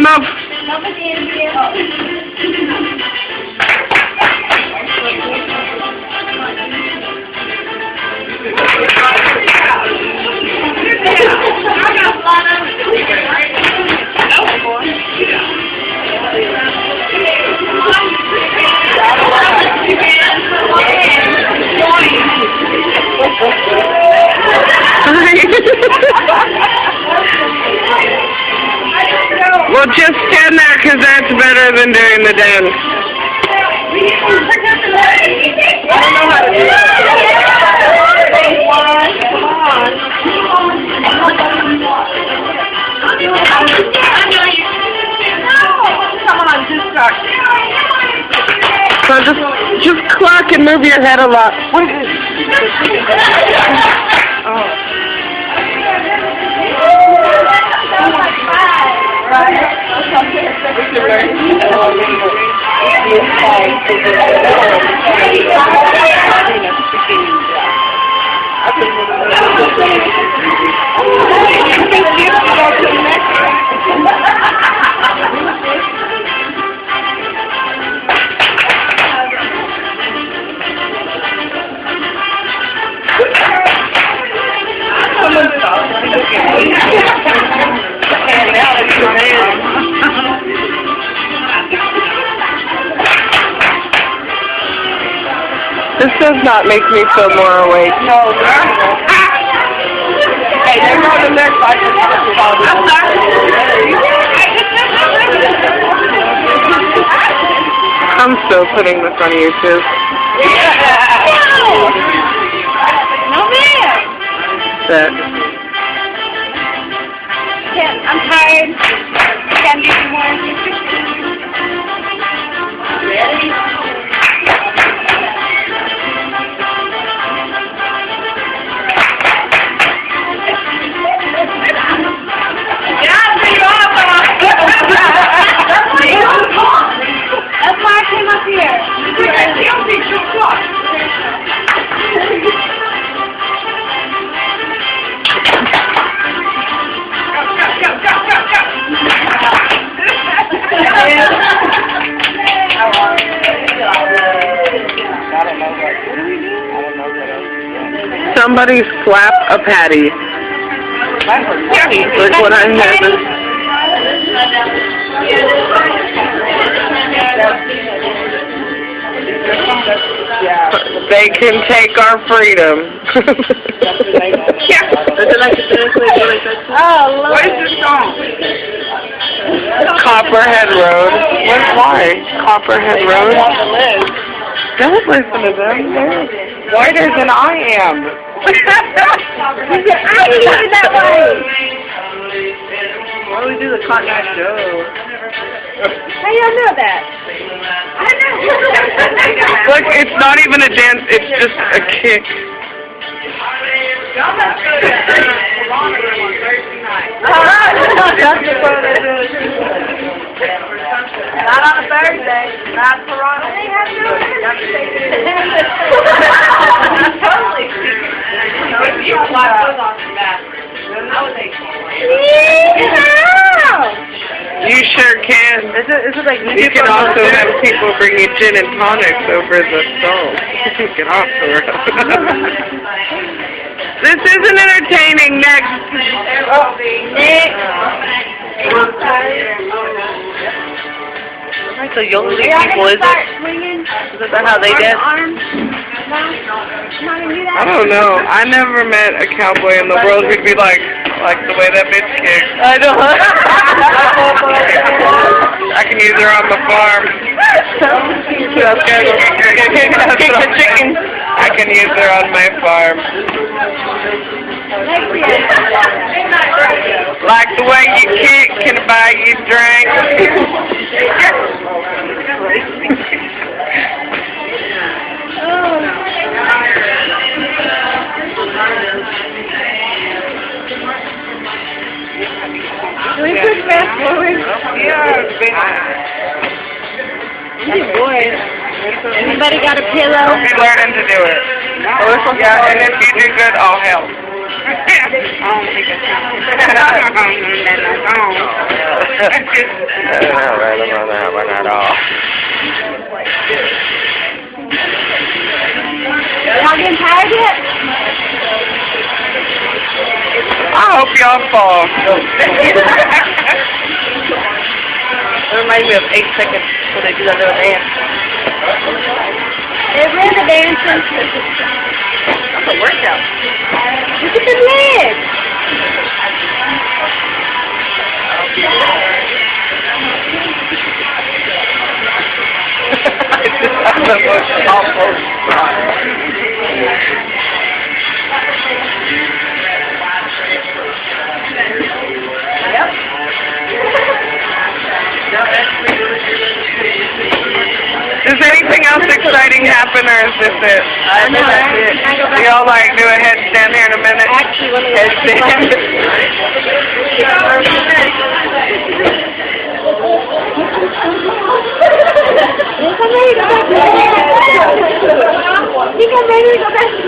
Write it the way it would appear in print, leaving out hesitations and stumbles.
enough. Well, just stand there because that's better than doing the dance. I don't know how to do Come on, just start. So just clock and move your head a lot. This does not make me feel more awake. No, hey, they're going to their I'm still putting this on YouTube. No, ma'am. That. I'm tired. Can't do anymore. Ready? That's why I came up here. Somebody slap a patty. Look what I have. They can take our freedom. Oh, Lord. What is this song? Copperhead Road. Why? Copperhead Road? Don't listen to them. They're whiter than I am. I didn't that way. Why do we do the Cotton Eye Show? How y'all know that? I know. Look, it's not even a dance, it's just a kick. Not on a Thursday. Not Toronto. They have no totally. You sure can. Is it like You can also have people bring you gin and tonics over the stove. Get off the road. This isn't entertaining. Next. Like the young people, is it? Is that how they dance? I don't know. I never met a cowboy in the world who'd be like the way that bitch kicks. I know. I can use her on the farm. Kick the chicken. I can use her on my farm. Like the way you kick, can I buy you a drink? Can we push fast forward? Anybody got a pillow? We're learning to do it. Yeah, and if you do good, I'll help. don't think it's Y'all getting tired yet? I hope y'all fall. It reminds me of 8 seconds when they do that little dance. They're really dancing. That's a workout. Look at the legs. That's the most awful spot. Yep. Does anything else exciting happen, or is this it? I think that's it. Y'all like do a headstand here in a minute? Actually, let me Headstand. I'm ready to go back.